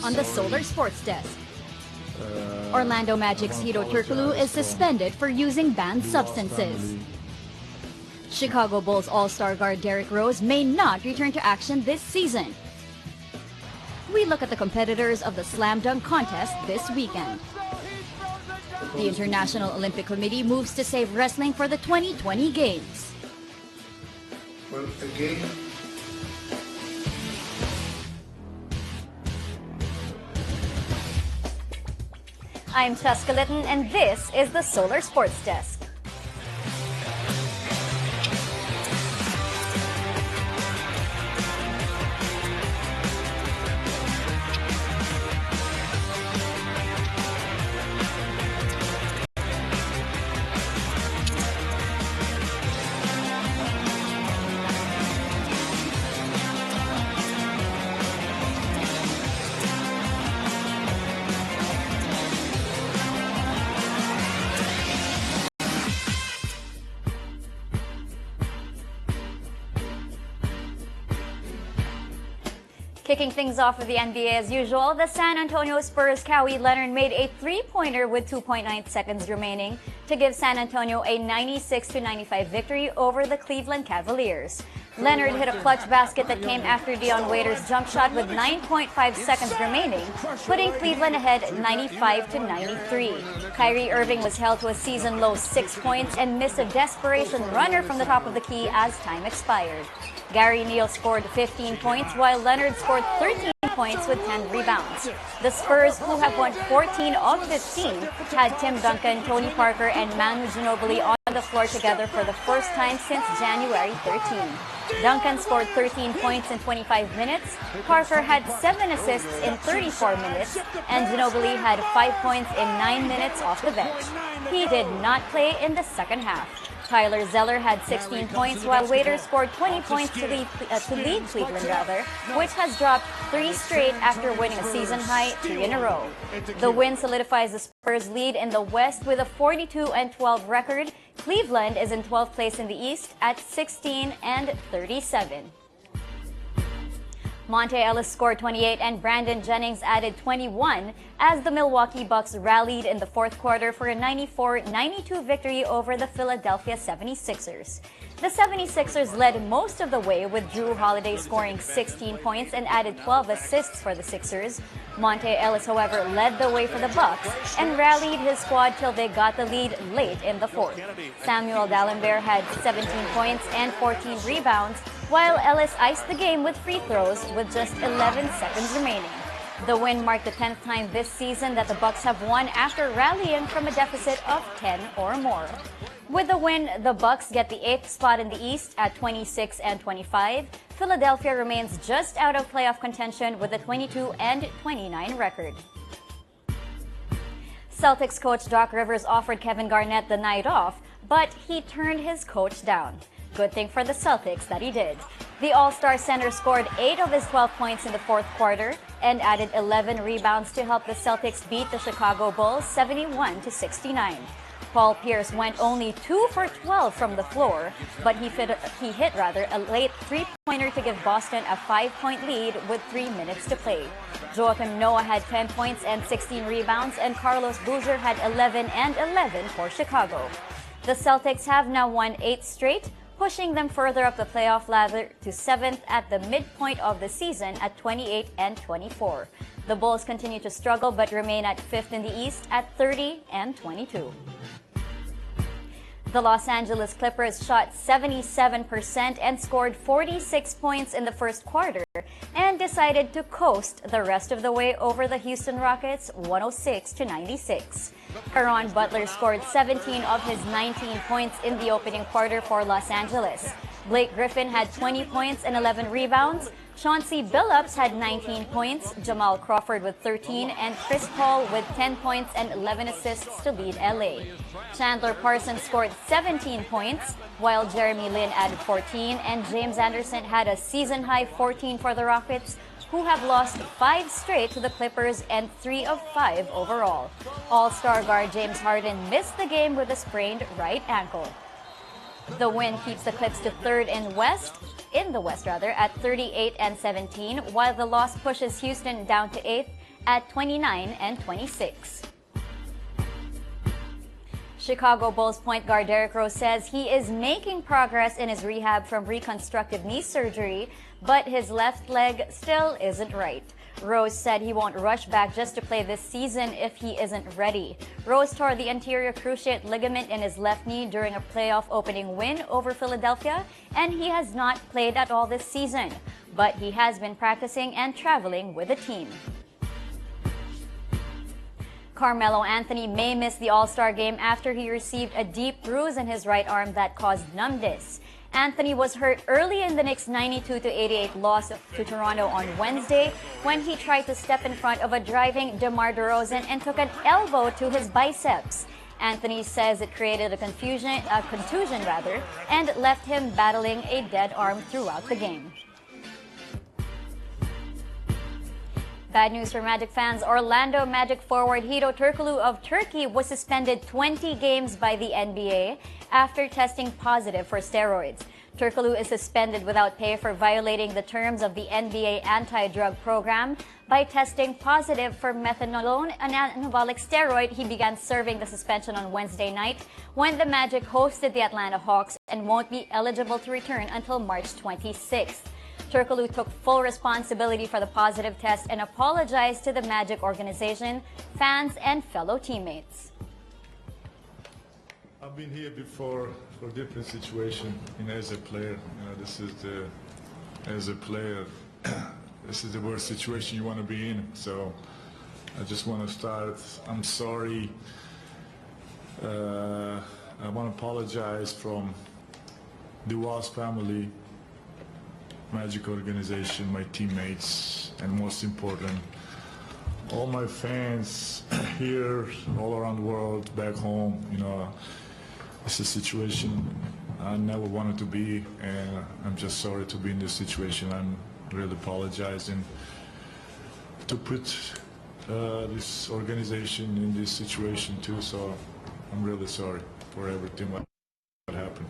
on the Solar Sports Desk. Orlando Magic's Hedo Turkoglu is suspended for using banned substances. Chicago Bulls All-Star guard Derrick Rose may not return to action this season. We look at the competitors of the slam dunk contest this weekend. The International Olympic Committee moves to save wrestling for the 2020 Games. Well, again, I'm Chesca Litton, and this is the Solar Sports Desk. Kicking things off with the NBA as usual, the San Antonio Spurs' Kawhi Leonard made a three-pointer with 2.9 seconds remaining to give San Antonio a 96-95 victory over the Cleveland Cavaliers. Leonard hit a clutch basket that came after Dion Waiters' jump shot with 9.5 seconds remaining, putting Cleveland ahead 95-93. Kyrie Irving was held to a season-low 6 points and missed a desperation runner from the top of the key as time expired. Gary Neal scored 15 points, while Leonard scored 13 points with 10 rebounds. The Spurs, who have won 14 of 15, had Tim Duncan, Tony Parker, and Manu Ginobili on the floor together for the first time since January 13. Duncan scored 13 points in 25 minutes, Parker had 7 assists in 34 minutes, and Ginobili had 5 points in 9 minutes off the bench. He did not play in the second half. Tyler Zeller had 16 points, while Waiters scored 20 points to lead Cleveland, which has dropped 3 straight after winning a season-high 2 in a row. The win solidifies the Spurs' lead in the West with a 42-12 record. Cleveland is in 12th place in the East at 16-37. Monte Ellis scored 28 and Brandon Jennings added 21 as the Milwaukee Bucks rallied in the fourth quarter for a 94-92 victory over the Philadelphia 76ers. The 76ers led most of the way with Jrue Holiday scoring 16 points and added 12 assists for the Sixers. Monte Ellis, however, led the way for the Bucks and rallied his squad till they got the lead late in the fourth. Samuel Dalembert had 17 points and 14 rebounds, while Ellis iced the game with free throws with just 11 seconds remaining. The win marked the 10th time this season that the Bucks have won after rallying from a deficit of 10 or more. With the win, the Bucks get the 8th spot in the East at 26-25. Philadelphia remains just out of playoff contention with a 22-29 record. Celtics coach Doc Rivers offered Kevin Garnett the night off, but he turned his coach down. Good thing for the Celtics that he did. The All-Star center scored 8 of his 12 points in the fourth quarter and added 11 rebounds to help the Celtics beat the Chicago Bulls 71-69. Paul Pierce went only 2 for 12 from the floor, but he hit a late three-pointer to give Boston a 5-point lead with 3 minutes to play. Joakim Noah had 10 points and 16 rebounds, and Carlos Boozer had 11 and 11 for Chicago. The Celtics have now won 8 straight, pushing them further up the playoff ladder to 7th at the midpoint of the season at 28-24. The Bulls continue to struggle but remain at 5th in the East at 30-22. The Los Angeles Clippers shot 77% and scored 46 points in the first quarter and decided to coast the rest of the way over the Houston Rockets 106-96. Caron Butler scored 17 of his 19 points in the opening quarter for Los Angeles. Blake Griffin had 20 points and 11 rebounds. Chauncey Billups had 19 points, Jamal Crawford with 13, and Chris Paul with 10 points and 11 assists to lead LA. Chandler Parsons scored 17 points, while Jeremy Lin added 14, and James Anderson had a season-high 14 for the Rockets, who have lost 5 straight to the Clippers and 3 of 5 overall. All-Star guard James Harden missed the game with a sprained right ankle. The win keeps the Clips to third in the West at 38-17, while the loss pushes Houston down to 8th at 29 and 26. Chicago Bulls point guard Derrick Rose says he is making progress in his rehab from reconstructive knee surgery, but his left leg still isn't right. Rose said he won't rush back just to play this season if he isn't ready. Rose tore the anterior cruciate ligament in his left knee during a playoff opening win over Philadelphia, and he has not played at all this season. But he has been practicing and traveling with the team. Carmelo Anthony may miss the All-Star game after he received a deep bruise in his right arm that caused numbness. Anthony was hurt early in the Knicks' 92-88 loss to Toronto on Wednesday when he tried to step in front of a driving DeMar DeRozan and took an elbow to his biceps. Anthony says it created a contusion, and left him battling a dead arm throughout the game. Bad news for Magic fans. Orlando Magic forward Hedo Turkoglu of Turkey was suspended 20 games by the NBA after testing positive for steroids. Turkoglu is suspended without pay for violating the terms of the NBA anti-drug program by testing positive for methanolone, an anabolic steroid. He began serving the suspension on Wednesday night when the Magic hosted the Atlanta Hawks and won't be eligible to return until March 26th. Turkoglu took full responsibility for the positive test and apologized to the Magic organization, fans, and fellow teammates. I've been here before for different situation, as a player. As a player, this is the worst situation you want to be in. So I just want to start. I'm sorry. I want to apologize from the Walls family, Magic organization, my teammates, and most important, all my fans here, all around the world, back home. It's a situation I never wanted to be, and I'm just sorry to be in this situation. I'm really apologizing to put this organization in this situation too, so I'm really sorry for everything what happened.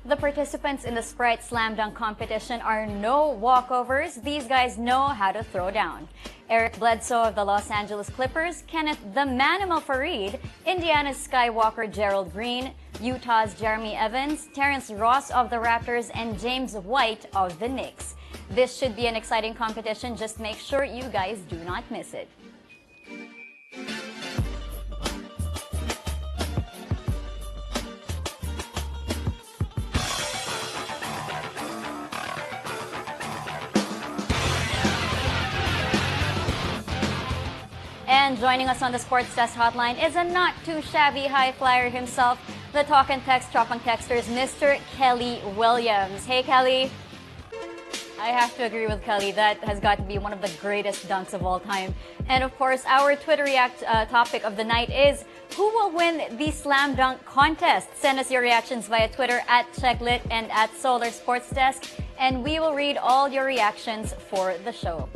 The participants in the Sprite Slam Dunk competition are no walkovers. These guys know how to throw down. Eric Bledsoe of the Los Angeles Clippers, Kenneth the Manimal Farid, Indiana's Skywalker Gerald Green, Utah's Jeremy Evans, Terrence Ross of the Raptors, and James White of the Knicks. This should be an exciting competition. Just make sure you guys do not miss it. And joining us on the Sports Desk Hotline is a not-too-shabby high flyer himself, the Talk and Text Trop and Texters, Mr. Kelly Williams. Hey, Kelly. I have to agree with Kelly. That has got to be one of the greatest dunks of all time. And of course, our Twitter React topic of the night is, who will win the Slam Dunk contest? Send us your reactions via Twitter at CheckLit and at Solar Sports Desk, and we will read all your reactions for the show.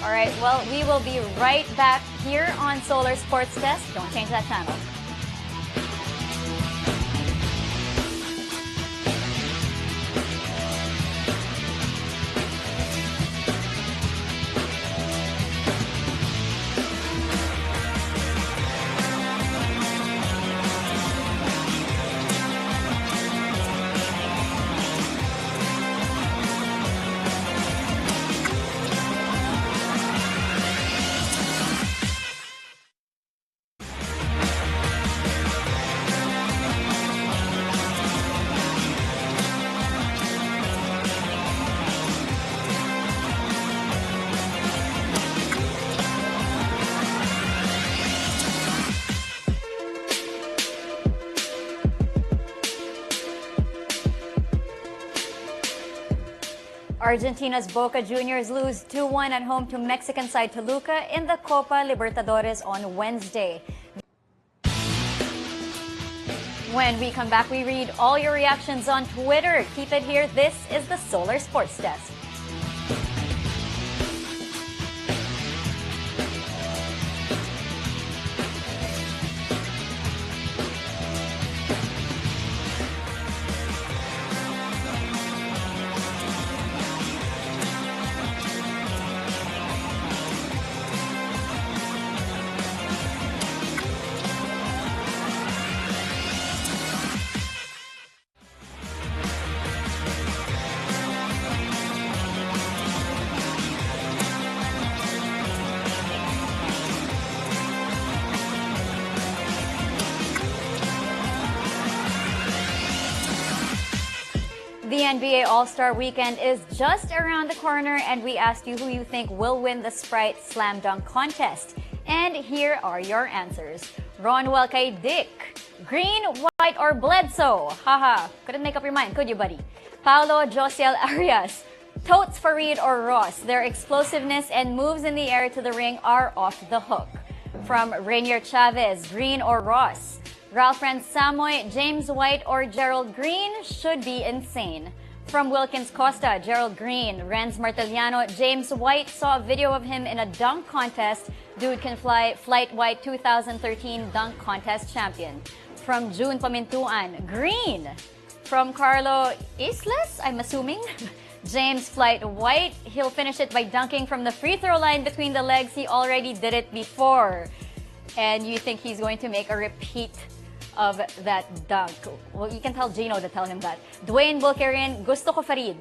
All right, well, we will be right back here on Solar Sports Desk. Don't change that channel. Argentina's Boca Juniors lose 2-1 at home to Mexican side Toluca in the Copa Libertadores on Wednesday. When we come back, we read all your reactions on Twitter. Keep it here. This is the Solar Sports Desk. The NBA All-Star Weekend is just around the corner, and we asked you who you think will win the Sprite Slam Dunk Contest. And here are your answers. Ronwell kay Dick. Green, White, or Bledsoe? Haha, couldn't make up your mind, could you, buddy? Paolo Josiel Arias. Totes Farid or Ross. Their explosiveness and moves in the air to the ring are off the hook. From Rainier Chavez, Green or Ross? Ralph Samoy, James White, or Gerald Green? Should be insane. From Wilkins Costa, Gerald Green. Renz Martiliano, James White. Saw a video of him in a dunk contest. Dude can fly. Flight White 2013 dunk contest champion. From June Pamintuan, Green. From Carlo Islas, I'm assuming. James Flight White. He'll finish it by dunking from the free throw line between the legs. He already did it before. And you think he's going to make a repeat of that dunk? Well, you can tell Jinno to tell him that. Dwayne Bulgarin, gusto ko Farid.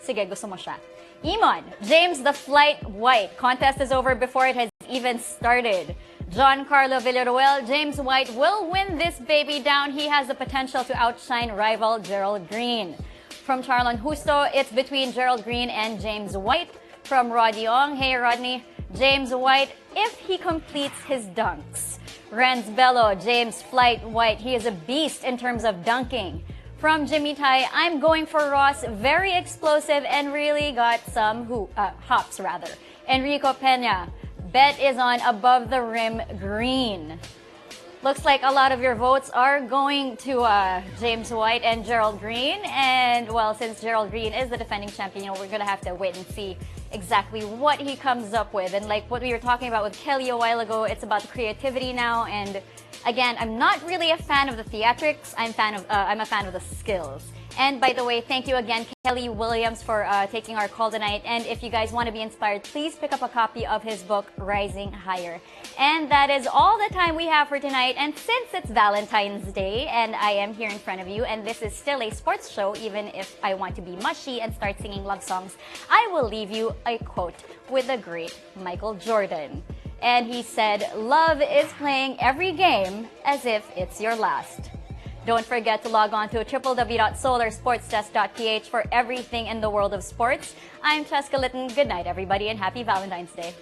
Sige, gusto mo siya. Iman, James the Flight White. Contest is over before it has even started. John Carlo Villaruel, James White will win this baby down. He has the potential to outshine rival Gerald Green. From Charlon Justo, it's between Gerald Green and James White. From Rodney Ong, hey Rodney, James White if he completes his dunks. Renz Bello, James Flight White, he is a beast in terms of dunking. From Jimmy Tai, I'm going for Ross, very explosive and really got some hops rather. Enrico Pena, bet is on above the rim Green. Looks like a lot of your votes are going to James White and Gerald Green. And well, since Gerald Green is the defending champion, we're going to have to wait and see exactly what he comes up with. And like what we were talking about with Kelly a while ago, it's about the creativity now. And again, I'm not really a fan of the theatrics. I'm a fan of the skills. And by the way, thank you again, Kelly Williams, for taking our call tonight. And if you guys want to be inspired, please pick up a copy of his book, Rising Higher. And that is all the time we have for tonight. And since it's Valentine's Day and I am here in front of you, and this is still a sports show, even if I want to be mushy and start singing love songs, I will leave you a quote with the great Michael Jordan. And he said, "Love is playing every game as if it's your last." Don't forget to log on to www.solarsportsdesk.ph for everything in the world of sports. I'm Chesca Litton. Good night, everybody, and happy Valentine's Day.